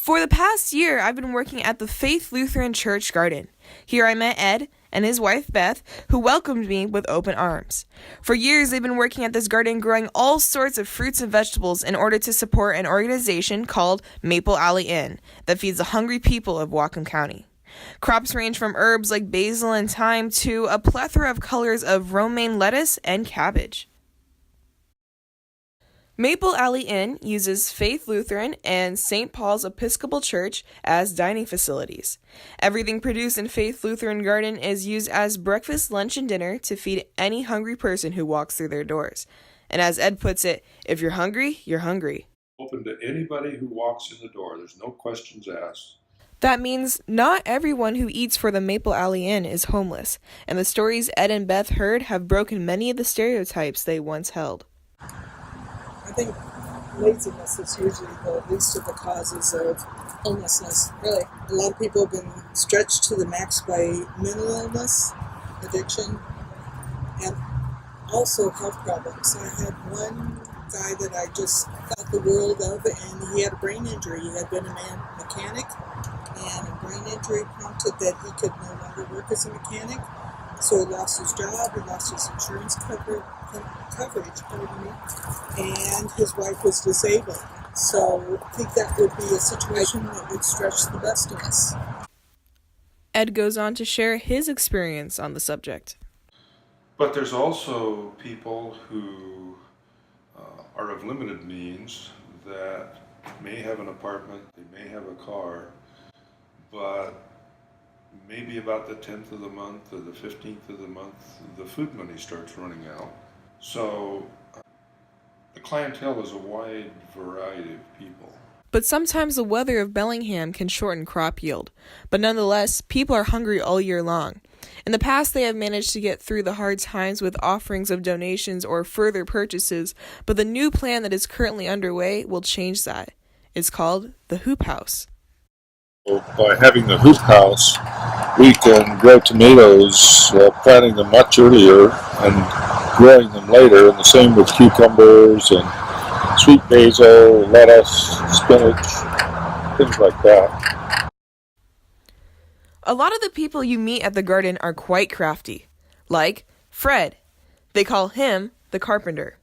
For the past year, I've been working at the Faith Lutheran Church Garden. Here I met Ed and his wife Beth, who welcomed me with open arms. For years, they've been working at this garden growing all sorts of fruits and vegetables in order to support an organization called Maple Alley Inn that feeds the hungry people of Whatcom County. Crops range from herbs like basil and thyme to a plethora of colors of romaine lettuce and cabbage. Maple Alley Inn uses Faith Lutheran and St. Paul's Episcopal Church as dining facilities. Everything produced in Faith Lutheran Garden is used as breakfast, lunch, and dinner to feed any hungry person who walks through their doors. And as Ed puts it, if you're hungry, you're hungry. Open to anybody who walks in the door. There's no questions asked. That means not everyone who eats for the Maple Alley Inn is homeless, and the stories Ed and Beth heard have broken many of the stereotypes they once held. I think laziness is usually the least of the causes of homelessness. Really, a lot of people have been stretched to the max by mental illness, addiction, and also health problems. I had one guy that I just thought the world of, and he had a brain injury. He had been a mechanic, and a brain injury prompted that he could no longer work as a mechanic. So he lost his job, he lost his insurance coverage, and his wife was disabled. So I think that would be a situation that would stretch the best of us. Ed goes on to share his experience on the subject. But there's also people who are of limited means that may have an apartment, they may have a car, but maybe about the 10th of the month or the 15th of the month, the food money starts running out. So the clientele is a wide variety of people. But sometimes the weather of Bellingham can shorten crop yield. But nonetheless, people are hungry all year long. In the past, they have managed to get through the hard times with offerings of donations or further purchases, but the new plan that is currently underway will change that. It's called the Hoop House. By having the hoop house, we can grow tomatoes, planting them much earlier and growing them later, and the same with cucumbers and sweet basil, lettuce, spinach, things like that. A lot of the people you meet at the garden are quite crafty, like Fred. They call him the carpenter.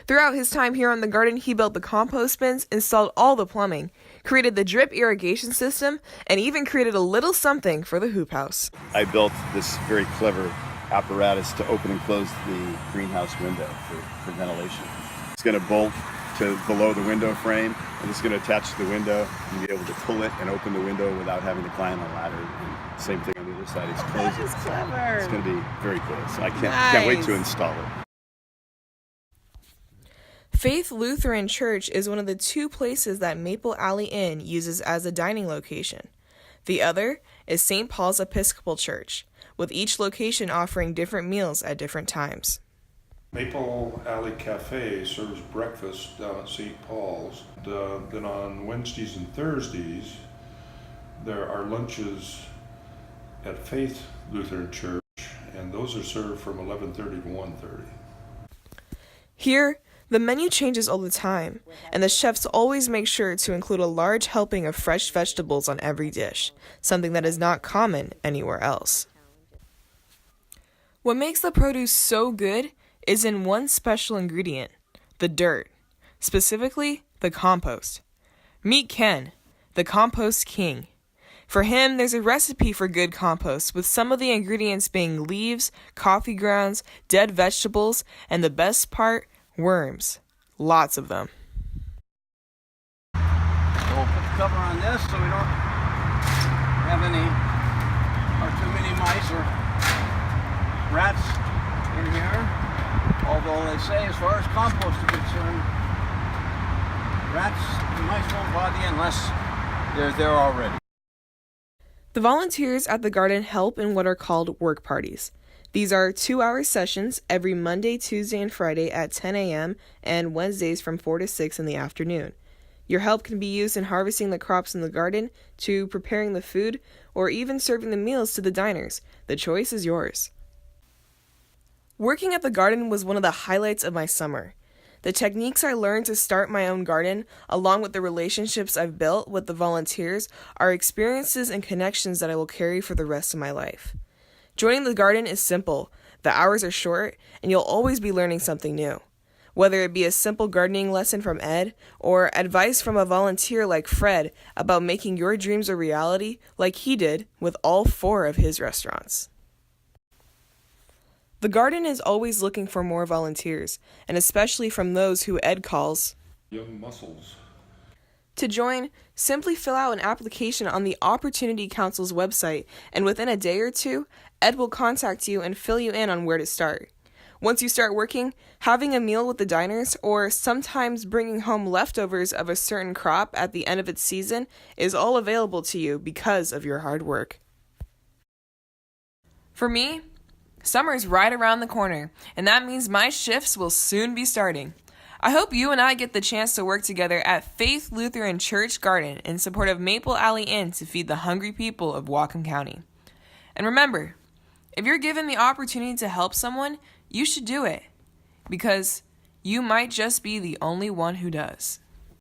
Throughout his time here on the garden, he built the compost bins, installed all the plumbing, created the drip irrigation system, and even created a little something for the hoop house. I built this very clever apparatus to open and close the greenhouse window for ventilation. It's going to bolt to below the window frame, and it's going to attach to the window and be able to pull it and open the window without having to climb a ladder. And same thing on the other side. It's closed. That is clever. It's going to be very cool. So I can't wait to install it. Faith Lutheran Church is one of the two places that Maple Alley Inn uses as a dining location. The other is St. Paul's Episcopal Church, with each location offering different meals at different times. Maple Alley Cafe serves breakfast down at St. Paul's. Then on Wednesdays and Thursdays, there are lunches at Faith Lutheran Church, and those are served from 11:30 to 1:30. Here, the menu changes all the time, and the chefs always make sure to include a large helping of fresh vegetables on every dish, something that is not common anywhere else. What makes the produce so good is in one special ingredient, the dirt, specifically the compost. Meet Ken, the compost king. For him, there's a recipe for good compost, with some of the ingredients being leaves, coffee grounds, dead vegetables, and the best part, worms. Lots of them. So we'll put the cover on this so we don't have any or too many mice or rats in here. Although they say as far as compost is concerned, rats and mice won't bother you unless they're there already. The volunteers at the garden help in what are called work parties. These are 2-hour sessions every Monday, Tuesday, and Friday at 10 a.m. and Wednesdays from 4 to 6 in the afternoon. Your help can be used in harvesting the crops in the garden, to preparing the food, or even serving the meals to the diners. The choice is yours. Working at the garden was one of the highlights of my summer. The techniques I learned to start my own garden, along with the relationships I've built with the volunteers, are experiences and connections that I will carry for the rest of my life. Joining the garden is simple, the hours are short, and you'll always be learning something new. Whether it be a simple gardening lesson from Ed, or advice from a volunteer like Fred about making your dreams a reality like he did with all 4 of his restaurants. The garden is always looking for more volunteers, and especially from those who Ed calls young muscles. To join, simply fill out an application on the Opportunity Council's website, and within a day or 2, Ed will contact you and fill you in on where to start. Once you start working, having a meal with the diners, or sometimes bringing home leftovers of a certain crop at the end of its season, is all available to you because of your hard work. For me, summer's right around the corner, and that means my shifts will soon be starting. I hope you and I get the chance to work together at Faith Lutheran Church Garden in support of Maple Alley Inn to feed the hungry people of Whatcom County. And remember, if you're given the opportunity to help someone, you should do it, because you might just be the only one who does.